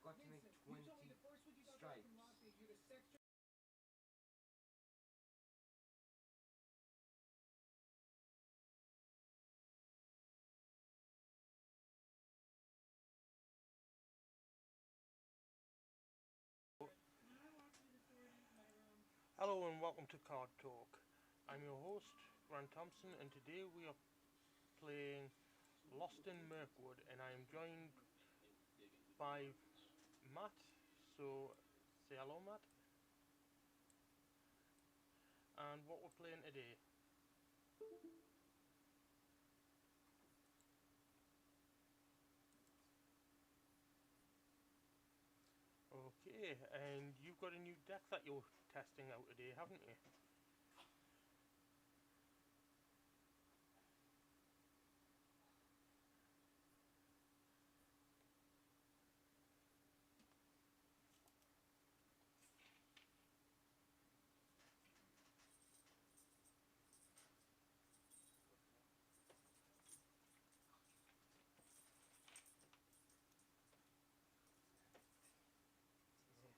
got to make 20 stripes. Hello and welcome to Card Talk. I'm your host, Grant Thompson, and today we are playing Lost in Mirkwood, and I am joined by Matt. So, say hello, Matt. And what we're playing today. Okay, and you've got a new deck that you're testing out today, haven't you?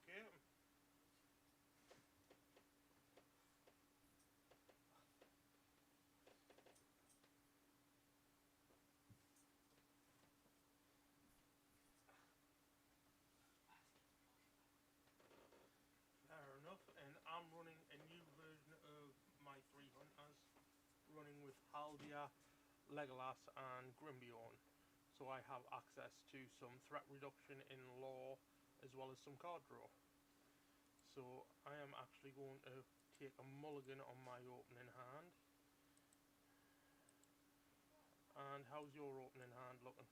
Okay. Fair enough, and I'm running a new version of my three hunters, running with Haldia, Legolas, and Grimbeorn. So I have access to some threat reduction in lore as well as some card draw. So I am actually going to take a mulligan on my opening hand. And how's your opening hand looking?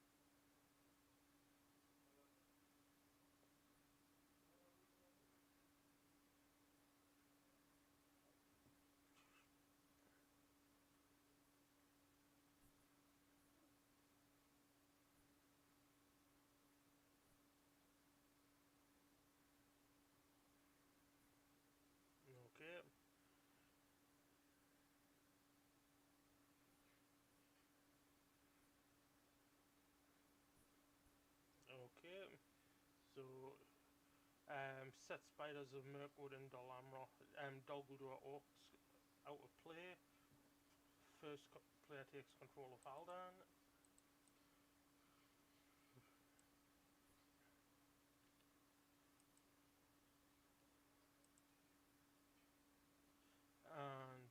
Okay. Okay. So set Spiders of Mirkwood and Dolamra, Dolguldur Orcs out of play. First player takes control of Haldan. And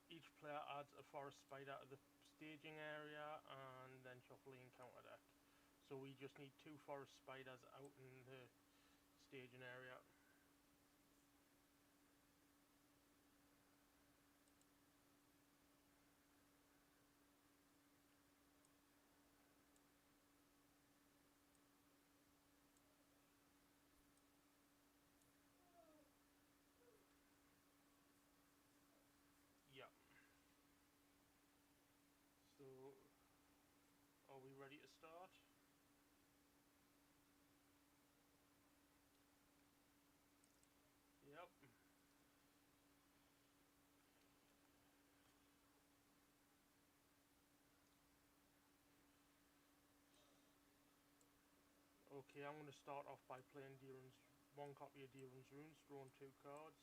each player adds a forest spider to the staging area and then shuffle the encounter deck. So we just need two forest spiders out in the staging area. Yeah. So are we ready to start? Yep. Okay, I'm going to start off by playing Deeran's one copy of Deeran's Runes, drawing two cards,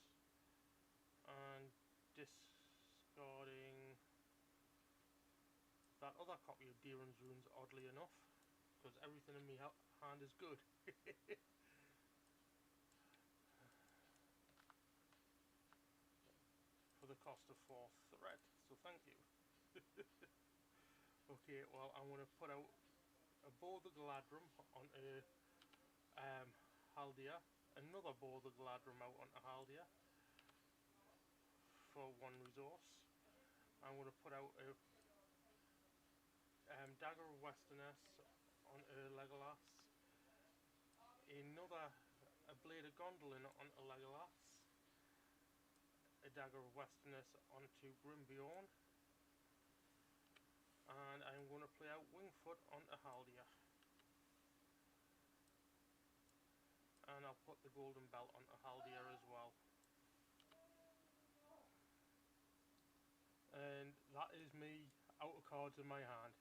and discarding that other copy of Deeran's Runes, oddly enough, because everything in my hand is good. For the cost of 4 threat, so thank you. Okay, well, I'm going to put out a Boar the Galadrim onto Haldia, another Boar the Galadrim out onto Haldia for one resource. I'm going to put out a Dagger of Westerness onto Legolas, another a Blade of Gondolin onto Legolas, a Dagger of Westerness onto Grimbeorn, and I'm going to play out Wingfoot onto Haldia. And I'll put the Golden Belt onto Haldia as well. And that is me out of cards in my hand.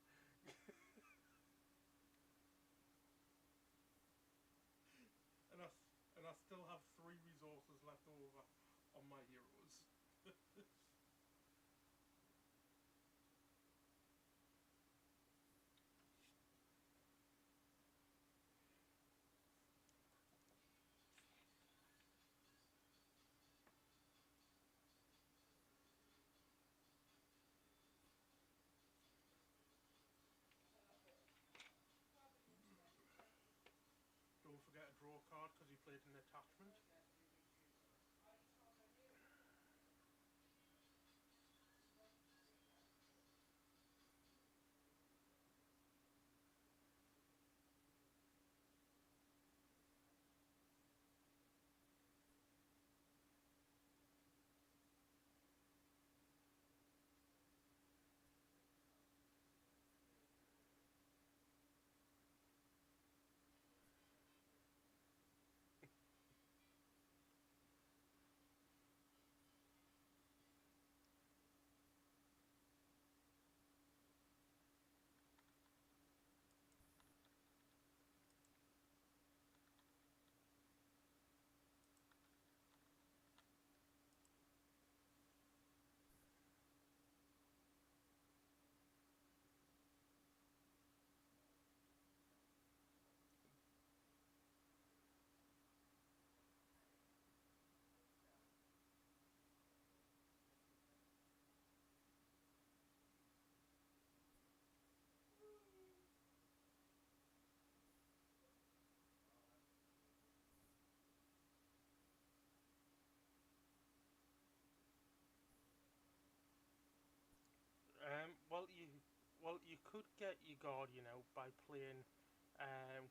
Well, you could get your Guardian out by playing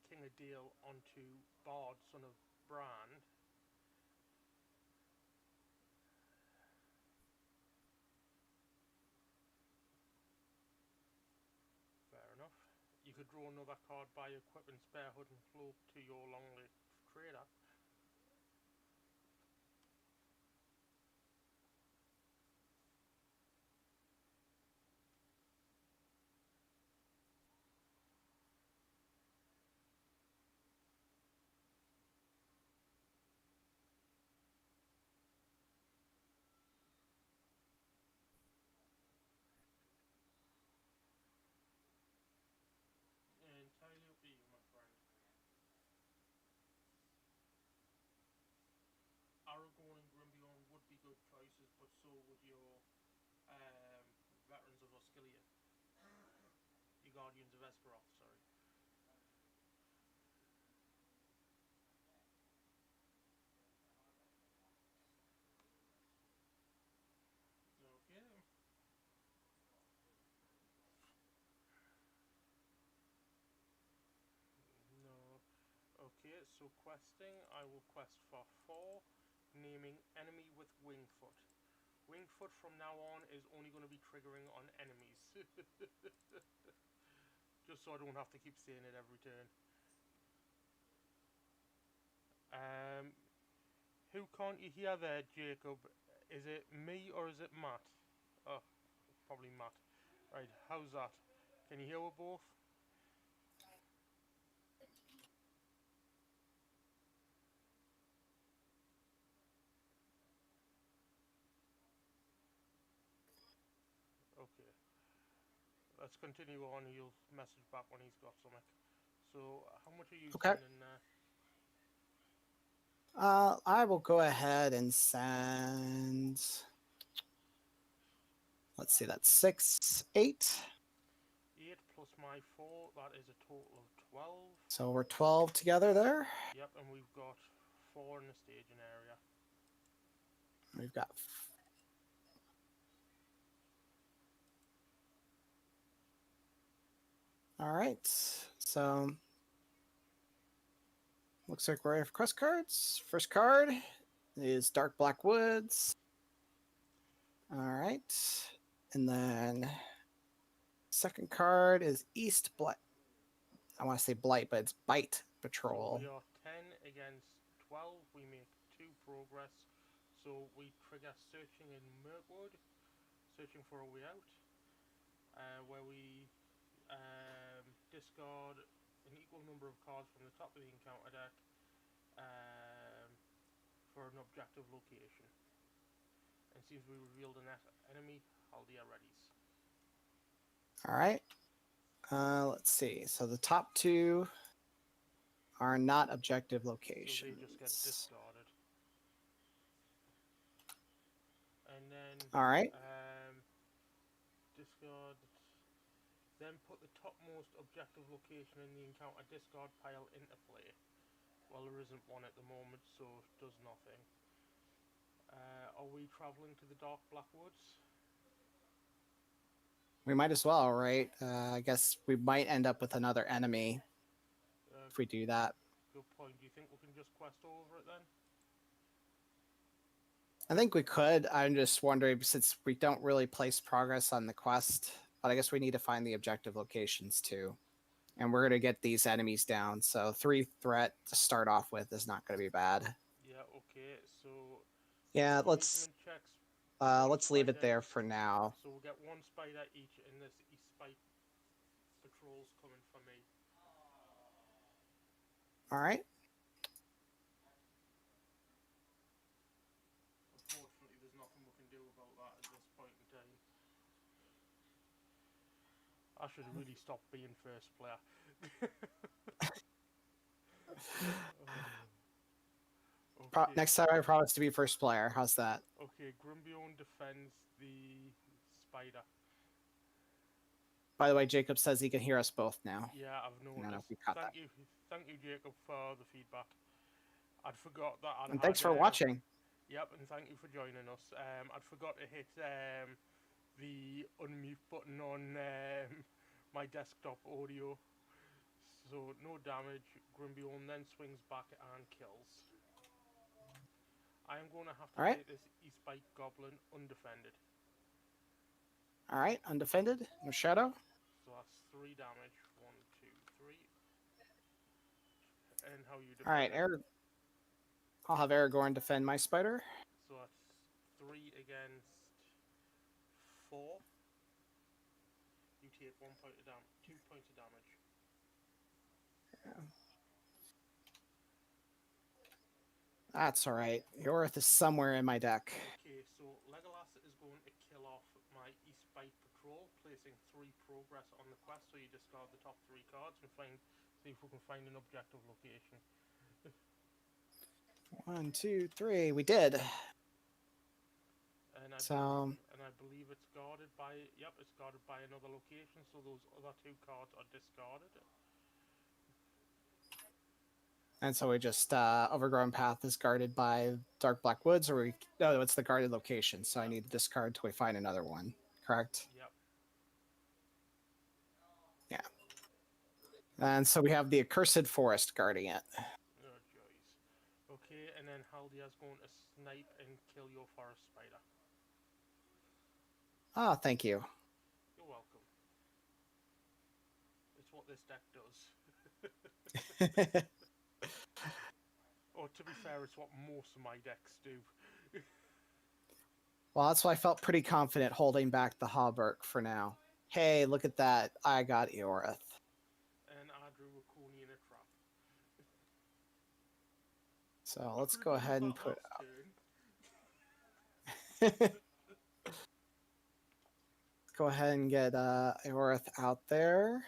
King of Dale onto Bard, son of Bran. Fair enough. You could draw another card by equipping Spare Hood and Cloak to your long-lived trader. Entirely up to you, my friend. Aragorn and Grimbeorn would be good choices, but so would your um, Veterans of Osgiliath. Your Guardians of Esgaroth, sorry. Okay. No. Okay, so questing, I will quest for 4, naming enemy with Wingfoot. Wingfoot from now on is only going to be triggering on enemies. Just so I don't have to keep saying it every turn. Who can't you hear there, Jacob? Is it me or is it Matt? Oh, probably Matt. Right, how's that? Can you hear us both? Okay. Let's continue on. He'll message back when he's got something. So, how much are you Okay. sending there? I will go ahead and send. Let's see, that's 6, 8. 8 plus my 4, that is a total of 12. So we're 12 together there. Yep, and we've got 4 in the staging area. We've got. All right. So looks like we're ready for quest cards. First card is Dark Black Woods. All right. And then second card is East Blight. I want to say Blight, but it's Bite Patrol. So we are 10 against 12. We make 2 progress. So we trigger searching in Mirkwood, searching for a way out, where we discard an equal number of cards from the top of the encounter deck for an objective location. And seems we revealed an enemy, Haldia Readies. All right. Let's see. So the top 2 are not objective locations. So they just get discarded. And then all right. Discard. Then put the topmost objective location in the encounter discard pile into play. Well, there isn't one at the moment, so it does nothing. Are we travelling to the Dark Black Woods? We might as well, right? I guess we might end up with another enemy if we do that. Good point. Do you think we can just quest over it then? I think we could. I'm just wondering, since we don't really place progress on the quest, but I guess we need to find the objective locations too. And we're going to get these enemies down. So 3 threat to start off with is not going to be bad. Yeah, okay. So yeah, let's leave it there for now. So we'll get 1 spider each, and this Spike patrol's coming for me. All right. Unfortunately, there's nothing we can do about that at this point in time. I should really stop being first player. Okay. Next time I promise to be first player. How's that? Okay, Grimbeorn defends the spider. By the way, Jacob says he can hear us both now. Yeah, I've noticed. Thank you, Jacob, for the feedback. I'd forgot that. And thanks for watching. Yep, and thank you for joining us. I'd forgot to hit the unmute button on my desktop audio. So no damage. Grimbion then swings back and kills. I am going to have to All right. take this Eastbite Goblin undefended. All right. Undefended. No shadow. So that's 3 damage. 1, 2, 3. And how you All right. defend it? I'll have Aragorn defend my spider. So that's 3 against 4. You take 1 point of damage. 2 points of damage. That's all right. Yorith is somewhere in my deck. Okay, so Legolas is going to kill off my Eastbite Patrol, placing 3 progress on the quest. So you discard the top 3 cards and see if we can find an objective location. 1, 2, 3. We did. And I believe it's guarded by. Yep, it's guarded by another location. So those other 2 cards are discarded. And so we just Overgrown Path is guarded by Dark Black Woods, or no, it's the guarded location. So I need to discard until we find another one. Correct? Yep. Yeah. And so we have the Accursed Forest guarding it. Oh joys. Okay, and then Haldia's going to snipe and kill your forest spider. Ah, thank you. You're welcome. It's what this deck does. Or to be fair, it's what most of my decks do. Well, that's why I felt pretty confident holding back the Hauberk for now. Hey, look at that. I got Eorith. And I drew a Coney in a trap. So let's go ahead and put turn. go ahead and get Eorith out there.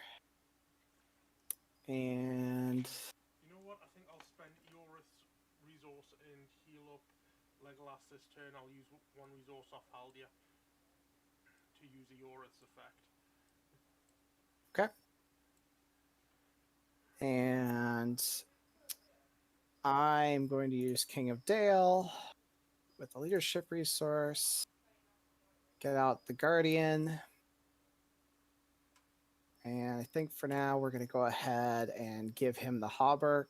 And You know what? I think I'll spend Eorith's resource and heal up Legolas this turn. I'll use 1 resource off Haldia to use Eorith's effect. okay. And I'm going to use King of Dale with the leadership resource. Get out the Guardian. And I think for now we're going to go ahead and give him the Hauberk.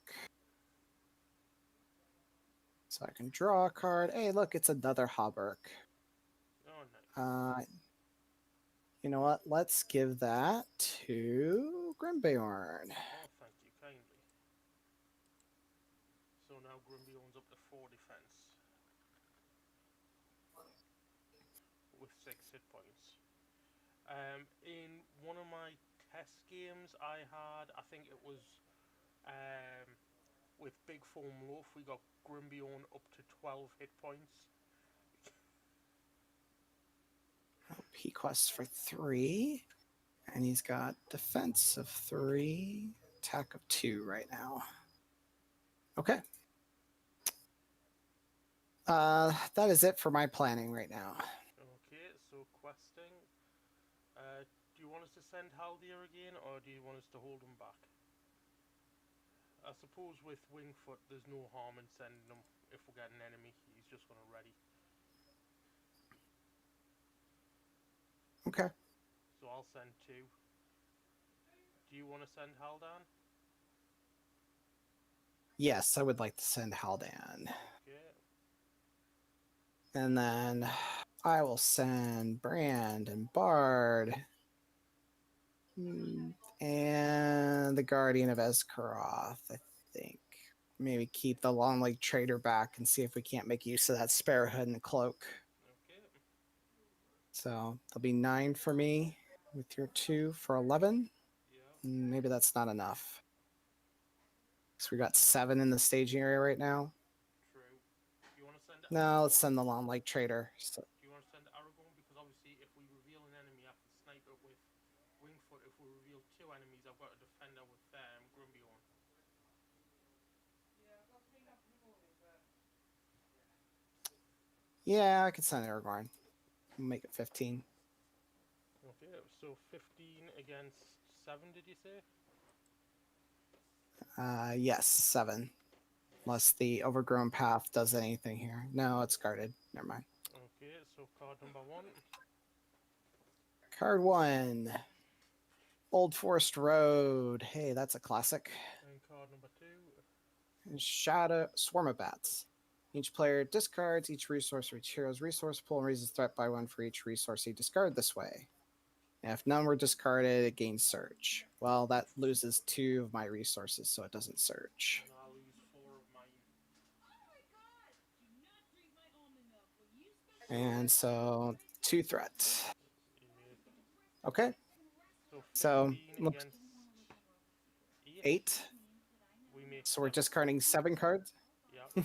So I can draw a card. Hey, look, it's another Hauberk. Oh, nice. You know what? Let's give that to Grimbeorn. Oh, thank you kindly. So now Grimbion's up to 4 defense. With 6 hit points. In one of my test games I had, I think it was with Big Foam Loaf, we got Grimbion up to 12 hit points. He quests for 3. And he's got defense of 3, attack of 2 right now. Okay. That is it for my planning right now. Okay, so questing. Do you want us to send Haldir again, or do you want us to hold him back? I suppose with Wingfoot, there's no harm in sending him. If we get an enemy, he's just going to ready. Okay. So I'll send 2. Do you want to send Haldan? Yes, I would like to send Haldan. Okay. And then I will send Brand and Bard. And the Guardian of Escaroth, I think. Maybe keep the Long Leg Trader back and see if we can't make use of that Spare Hood and Cloak. Okay. So there'll be 9 for me with your 2 for 11. Yeah. Maybe that's not enough. So we got 7 in the staging area right now. True. Do you want to send No, let's Aragorn? send the Long Leg Trader. So, Do you want to send Aragorn? Because obviously, if we reveal an enemy, I can snipe it with Wingfoot. If we reveal 2 enemies, I've got a defender with Grimbiorn. yeah, I could send Aragorn. Make it 15. Okay, so 15 against 7, did you say? Yes, 7. Unless the Overgrown Path does anything here. No, it's guarded. Never mind. Okay, so card number 1. Card 1. Old Forest Road. Hey, that's a classic. And card number 2. And Shadow Swarm of Bats. Each player discards each resource for each hero's resource pool and raises threat by 1 for each resource he discarded this way. And if none were discarded, it gains Surge. Well, that loses 2 of my resources, so it doesn't Surge. And I'll lose 4 of mine. And so 2 threat. Okay, So so 15 against 8. 8. We make So we're 7. discarding 7 cards. Yeah.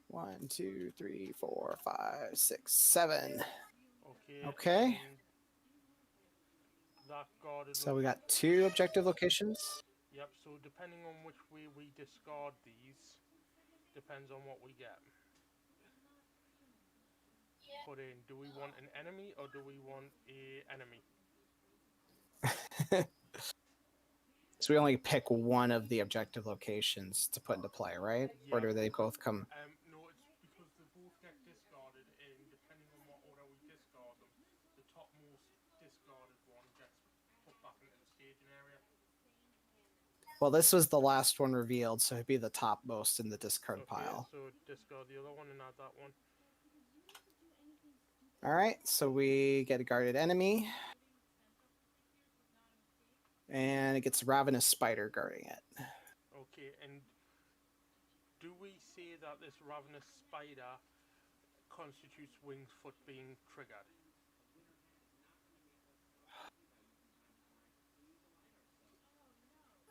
1, 2, 3, 4, 5, 6, 7. Okay. Okay. And that guarded. So we got 2 objective locations. Yep. So depending on which way we discard these, depends on what we get. Put in. Do we want an enemy or do we want a enemy? So we only pick one of the objective locations to put into play, right? Yeah. Or do they both come? No, it's because they both get discarded, and depending on what order we discard them, the topmost discarded one gets put back into the staging area. Well, this was the last one revealed, so it'd be the topmost in the discard pile. So discard the other one and add that one. All right, so we get a guarded enemy. And it gets Ravenous Spider guarding it. Okay, and do we say that this Ravenous Spider constitutes Winged Foot being triggered?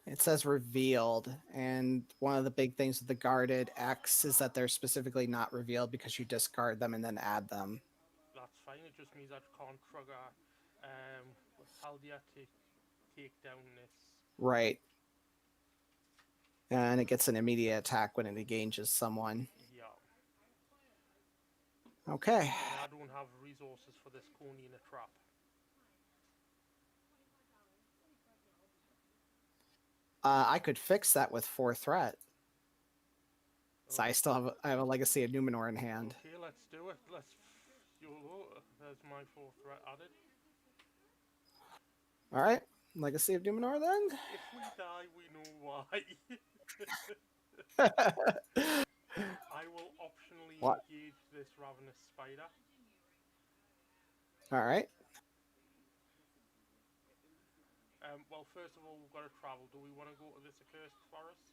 It says revealed, and one of the big things with the guarded X is that they're specifically not revealed because you discard them and then add them. That's fine, it just means that you can't trigger Haldia to take down this. Right. And it gets an immediate attack when it engages someone. Yeah. Okay. And I don't have resources for this coney in a trap. I could fix that with 4 threat. So I still have a Legacy of Numenor in hand. Okay, let's do it. YOLO. There's my 4 threat added. All right, Legacy of Numenor then. If we die, we know why. I will optionally engage this Ravenous Spider. All right. Well, first of all, we've got to travel. Do we want to go to this accursed forest?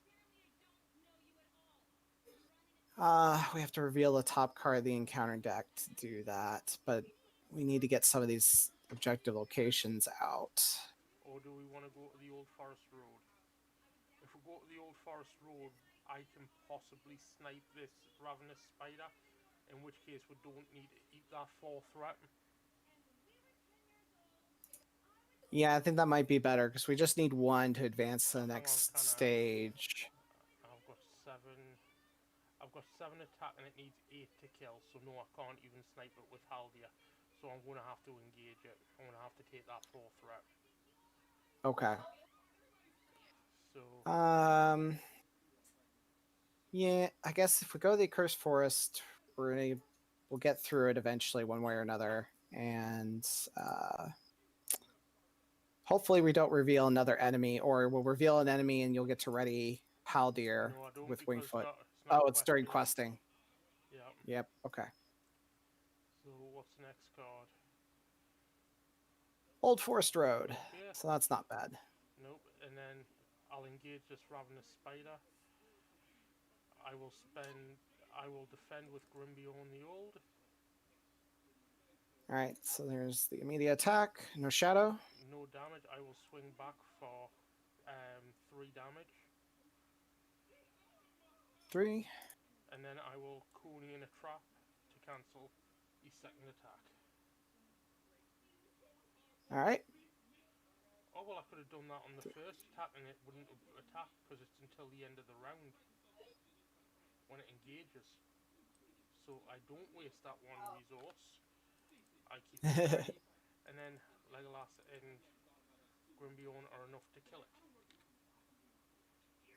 We have to reveal the top card of the encounter deck to do that, but we need to get some of these objective locations out. Or do we want to go to the Old Forest Road? If we go to the Old Forest Road, I can possibly snipe this Ravenous Spider, in which case we don't need to eat that 4 threat. Yeah, I think that might be better because we just need 1 to advance to the next stage. I've got 7 attack and it needs 8 to kill, so no, I can't even snipe it with Haldia. So I'm going to have to engage it. I'm going to have to take that 4 threat. Okay. So. Yeah, I guess if we go to the Cursed Forest, we'll get through it eventually, one way or another, and hopefully we don't reveal another enemy, or we'll reveal an enemy and you'll get to ready Haldir with Wingfoot. It's during questing. Yeah. Yep. Okay. So what's the next card? Old Forest Road. Okay. So that's not bad. Nope. And then I'll engage this Ravenous Spider. I will defend with Grimbiorn the Old. Alright, so there's the immediate attack. No shadow. No damage. I will swing back for 3 damage. 3. And then I will coney in a trap to cancel the second attack. Alright. Oh, well, I could have done that on the first attack and it wouldn't have attacked because it's until the end of the round when it engages. So I don't waste that 1 resource. I keep it ready, and then Legolas and Grimbiorn are enough to kill it.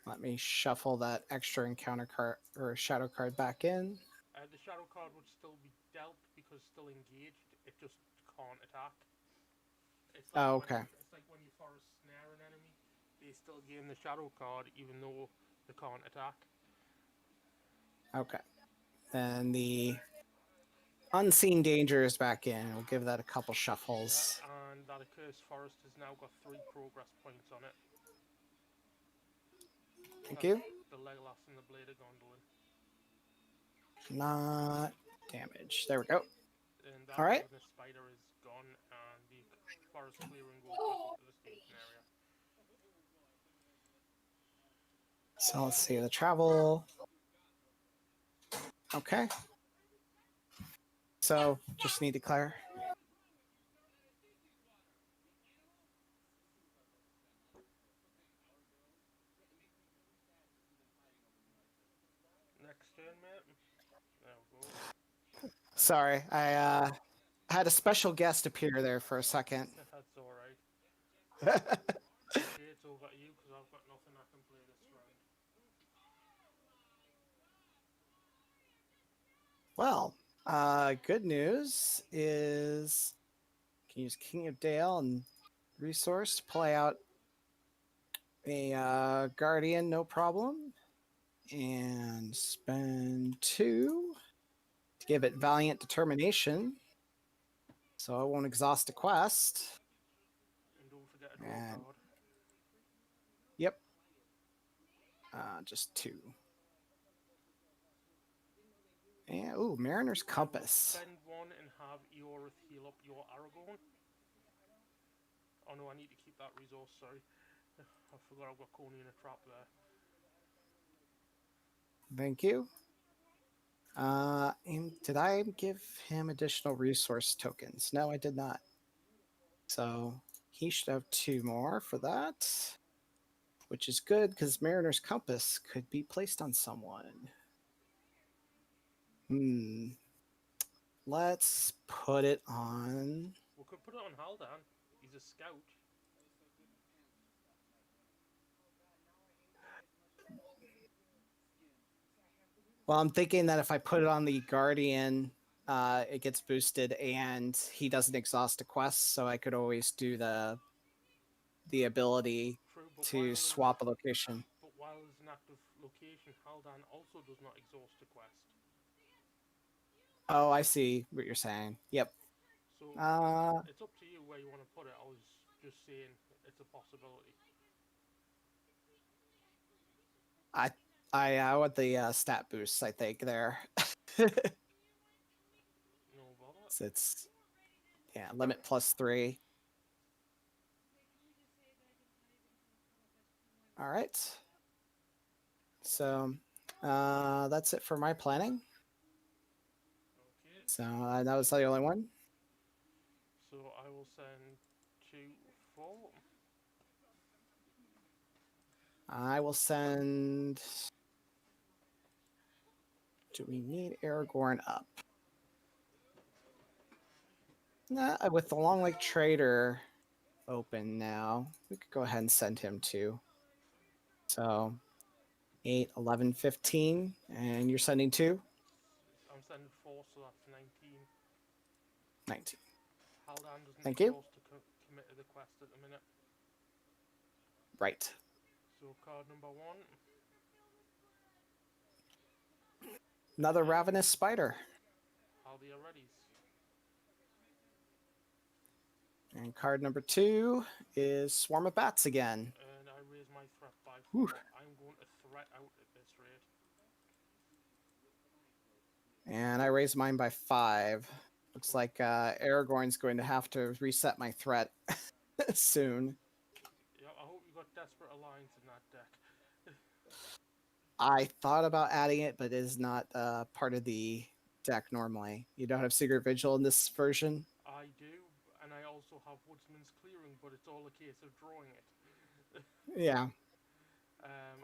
Let me shuffle that extra encounter card or shadow card back in. The shadow card would still be dealt because it's still engaged. It just can't attack. Oh, okay. It's like when you forest snare an enemy, they still gain the shadow card even though they can't attack. Okay. Then the unseen danger is back in. We'll give that a couple shuffles. Yeah, and that accursed forest has now got 3 progress points on it. Thank That's you. the Legolas and the Blade of Gondolin. Not damage. There we go. And that All right. ravenous spider is gone, and the forest clearing goes back up to the station area. So let's see the travel. Okay. So just need to clear. Next turn, mate. There we go. Sorry, I had a special guest appear there for a second. That's alright. Okay, it's over to you because I've got nothing I can play this round. Well, good news is can use King of Dale and resource to play out a Guardian, no problem. And spend 2 to give it Valiant Determination. So I won't exhaust a quest. And don't forget a draw And card. yep. Just 2. And ooh, Mariner's Compass. Spend 1 and have Eorith heal up your Aragorn. Oh no, I need to keep that resource, sorry. I forgot I've got Coney in a trap there. Thank you. And did I give him additional resource tokens? No, I did not. So he should have 2 more for that, which is good because Mariner's Compass could be placed on someone. Let's put it on. We could put it on Haldan. He's a scout. Well, I'm thinking that if I put it on the Guardian, it gets boosted and he doesn't exhaust a quest, so I could always do the ability to swap a location. But while there's an active location, Haldan also does not exhaust a quest. Oh, I see what you're saying. Yep. So it's up to you where you want to put it. I was just saying it's a possibility. I want the stat boosts, I think, there. No bother. So it's limit +3. All right. So that's it for my planning. Okay. So that was the only one. So I will send 2, 4. I will send. Do we need Aragorn up? Nah, with the Long Lake Trader open now, we could go ahead and send him 2. So 8, 11, 15, and you're sending 2? I'm sending 4, so that's 19. 19. Haldan doesn't Thank you. exhaust to commit to the quest at the minute. Right. So card number 1. Another Ravenous Spider. Haldia readies. And card number 2 is Swarm of Bats again. And I raise my threat by 4. I'm going to threat out at this rate. And I raise mine by 5. Looks like Aragorn's going to have to reset my threat soon. Yeah, I hope you got Desperate Alliance in that deck. I thought about adding it, but it is not part of the deck normally. You don't have Secret Vigil in this version? I do, and I also have Woodsman's Clearing, but it's all a case of drawing it. Yeah.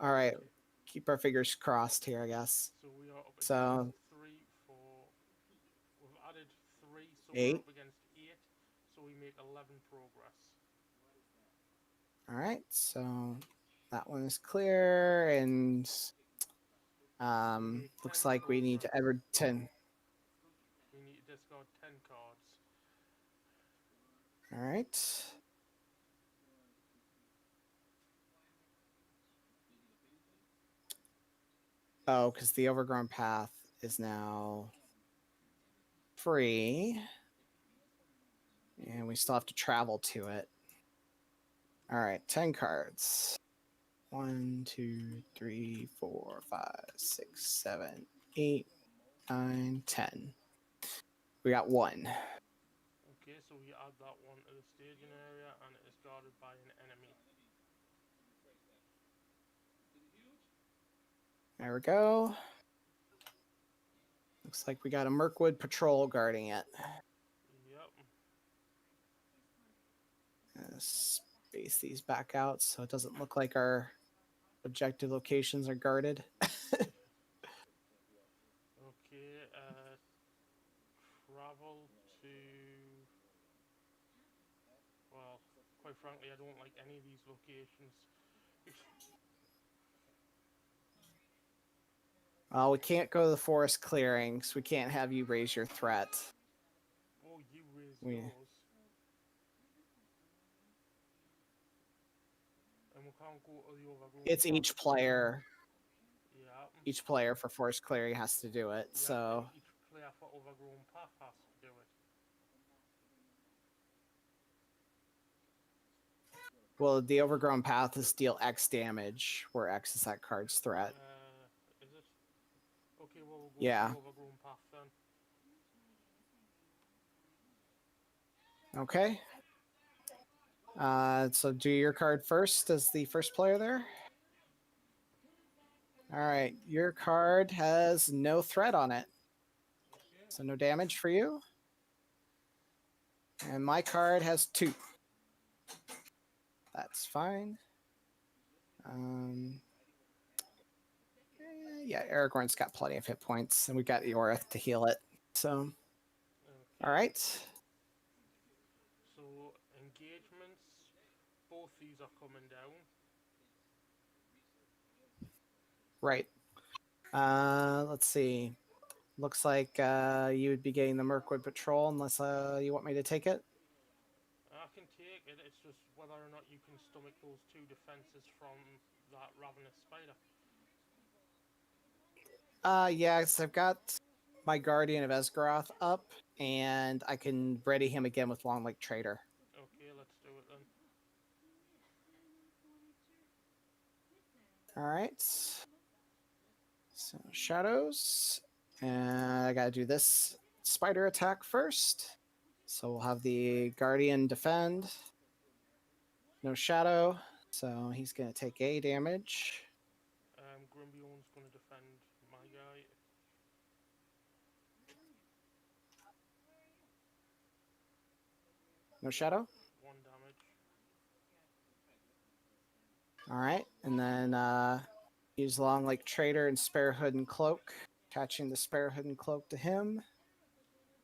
All right. Okay. Keep our fingers crossed here, I guess. So we are up against So 3, 4. We've added 3, so 8. we're up against 8. So we make 11 progress. All right. So that one is clear, and looks like we need to Edward 10. We need to discard 10 cards. All right. Oh, because the overgrown path is now free. And we still have to travel to it. All right, 10 cards. 1, 2, 3, 4, 5, 6, 7, 8, 9, 10. We got 1. Okay, so we add that one to the staging area, and it is guarded by an enemy. There we go. Looks like we got a Mirkwood patrol guarding it. Yep. Space these back out so it doesn't look like our objective locations are guarded. Okay, travel to... Well, quite frankly, I don't like any of these locations. We can't go to the forest clearings. We can't have you raise your threat. Oh, you raise We- yours. And we can't go to the overgrown It's path. each player. Yeah. Each player for forest clearing has to do it. Yeah, So and each player for overgrown path has to do it. well, the overgrown path is deal X damage, where X is that card's threat. Is it? Okay, well, we'll go Yeah. to the overgrown path then. Okay. So do your card first as the first player there. All right, your card has no threat on it, so no damage for you. And my card has 2. That's fine. Yeah, Aragorn's got plenty of hit points, and we got Eorith to heal it. So, Okay. all right. So, engagements, both these are coming down. Right. Let's see. Looks like you would be getting the Mirkwood Patrol unless you want me to take it. I can take it, it's just whether or not you can stomach those 2 defenses from that ravenous spider. Yeah, because I've got my Guardian of Esgaroth up, and I can ready him again with Long Lake Trader. Okay, let's do it then. All right. So shadows, and I gotta do this spider attack first. So we'll have the Guardian defend. No shadow, so he's gonna take A damage. Grimbion's gonna defend my guy. No shadow. 1 damage. All right, and then use Long Lake Trader and Spare Hood and Cloak, attaching the Spare Hood and Cloak to him.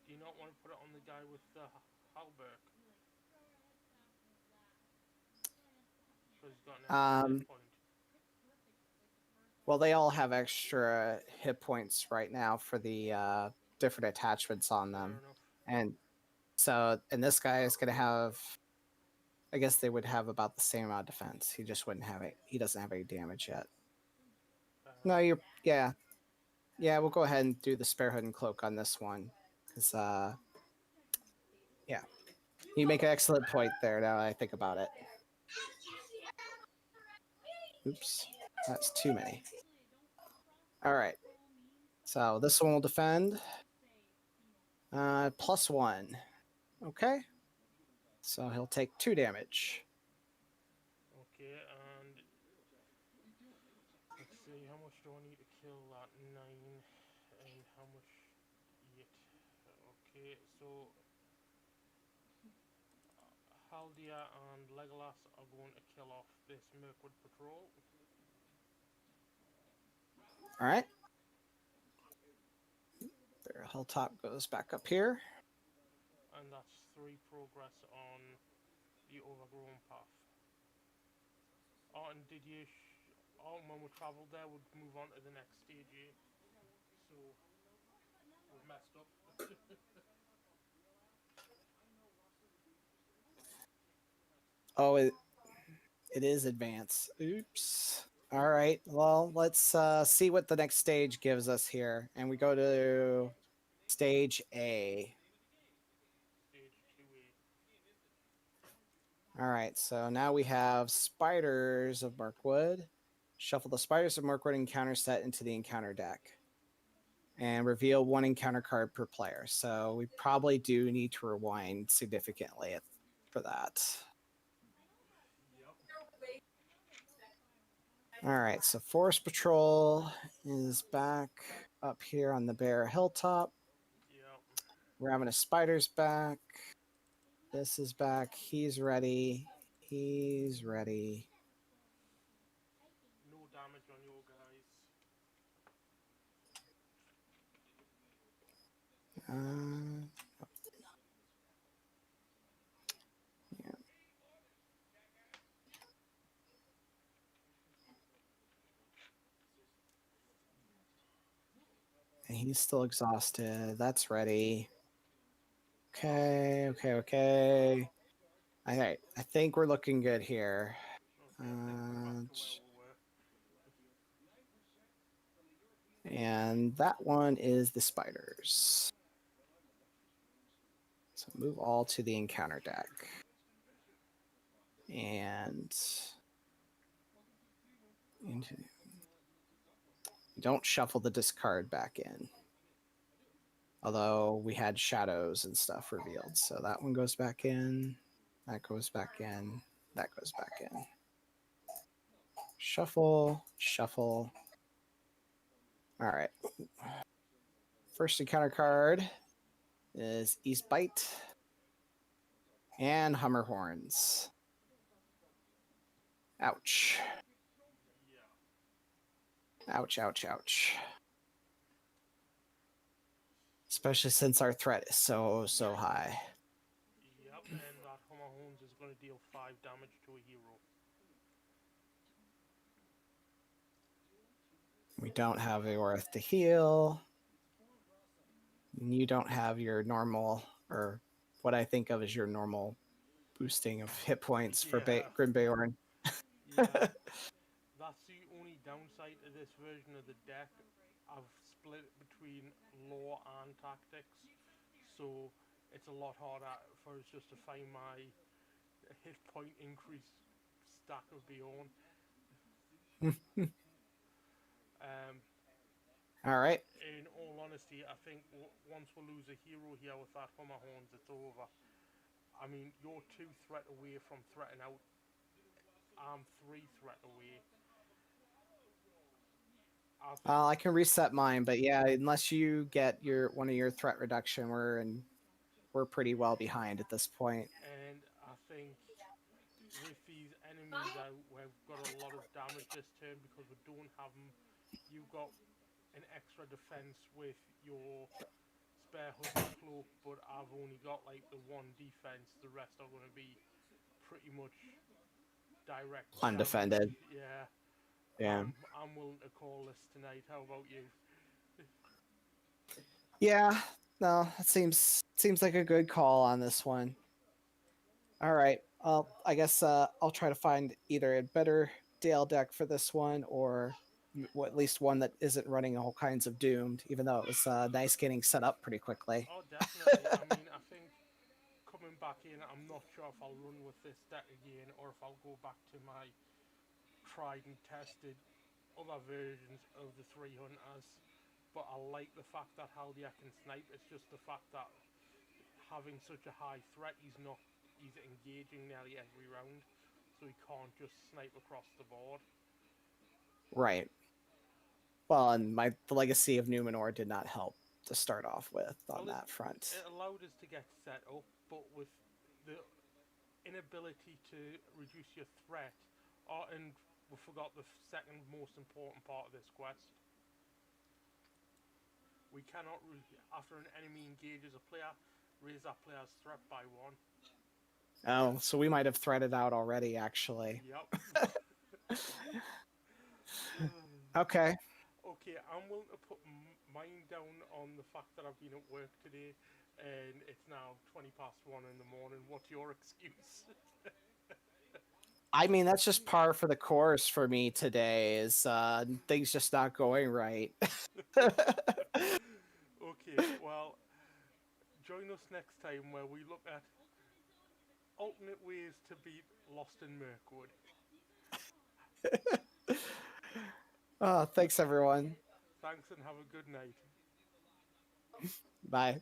Do you not want to put it on the guy with the halberd? Because he's got an extra hit point. Well, they all have extra hit points right now for the different attachments on them. Fair enough. And so, and this guy is going to have, I guess they would have about the same amount of defense. He just wouldn't have it. He doesn't have any damage yet. No, yeah. We'll go ahead and do the Spare Hood and Cloak on this one. Because, yeah. You make an excellent point there now that I think about it. Oops, that's too many. All right. So this one will defend. +1. Okay. So he'll take 2 damage. Okay, and let's see, how much do I need to kill that 9 and how much 8? Okay, so Haldia and Legolas are going to kill off this Mirkwood patrol. All right. Their hilltop goes back up here. And that's 3 progress on the overgrown path. Oh, and did you... when we travelled there, we'd move on to the next stage, eh? So, we've messed up. Oh, it is advance. Oops. All right. Well, let's see what the next stage gives us here, and we go to stage A. Stage 2A. All right. So now we have Spiders of Mirkwood. Shuffle the Spiders of Mirkwood encounter set into the encounter deck, and reveal one encounter card per player. So we probably do need to rewind significantly for that. Yep. All right, so Forest Patrol is back up here on the bare hilltop. Yep. Ravenous Spider's back. This is back. He's ready. He's ready. No damage on your guys. Uh, yeah. And he's still exhausted. That's ready. Okay. All right, I think we're looking good here. Okay, I think we're back to where Ch- we were. And that one is the spiders. So move all to the encounter deck. And into, don't shuffle the discard back in. Although we had shadows and stuff revealed. So that one goes back in. That goes back in. That goes back in. Shuffle, shuffle. All right. First encounter card is East Bite and Hummer Horns. Ouch. Yeah. Ouch, ouch, ouch. Especially since our threat is so high. Yep, and that Hummer Horns is going to deal 5 damage to a hero. We don't have a worth to heal. You don't have your normal, or what I think of as your normal boosting of hit points for Yeah. Grimbayorn. Yeah. That's the only downside to this version of the deck. I've split it between lore and tactics, so it's a lot harder for us just to find my hit point increase stack of Bjorn. Um, All right. in all honesty, I think once we lose a hero here with that Hummer Horns, it's over. I mean, you're 2 threat away from threatening out. I'm 3 threat away. I think, I can reset mine, but yeah, unless you get your one of your threat reduction, we're pretty well behind at this point. and I think with these enemies out, we've got a lot of damage this turn because we don't have them. You got an extra defense with your spare hood's cloak, but I've only got like the 1 defense. The rest are going to be pretty much direct damage. Undefended. Yeah, Yeah. I'm willing to call this tonight. How about you? Yeah. No, it seems like a good call on this one. All right. I guess I'll try to find either a better Dale deck for this one, or at least one that isn't running all kinds of doomed. Even though it was nice getting set up pretty quickly. Oh, definitely. I mean, I think coming back in, I'm not sure if I'll run with this deck again or if I'll go back to my tried and tested other versions of the 300s. But I like the fact that Haldia can snipe. It's just the fact that having such a high threat, he's engaging nearly every round, so he can't just snipe across the board. Right. Well, and the legacy of Numenor did not help to start off with on Well, that front. it allowed us to get set up, but with the inability to reduce your threat, and we forgot the second most important part of this quest. We cannot, after an enemy engages a player, raise that player's threat by 1. Oh, so we might have threaded out already, actually. Yep. Okay. Okay, I'm willing to put mine down on the fact that I've been at work today and it's now 20 past 1 in the morning. What's your excuse? I mean, that's just par for the course for me today. Is things just not going right? Okay, well, join us next time where we look at alternate ways to beat Lost in Mirkwood. Thanks everyone. Thanks and have a good night. Bye.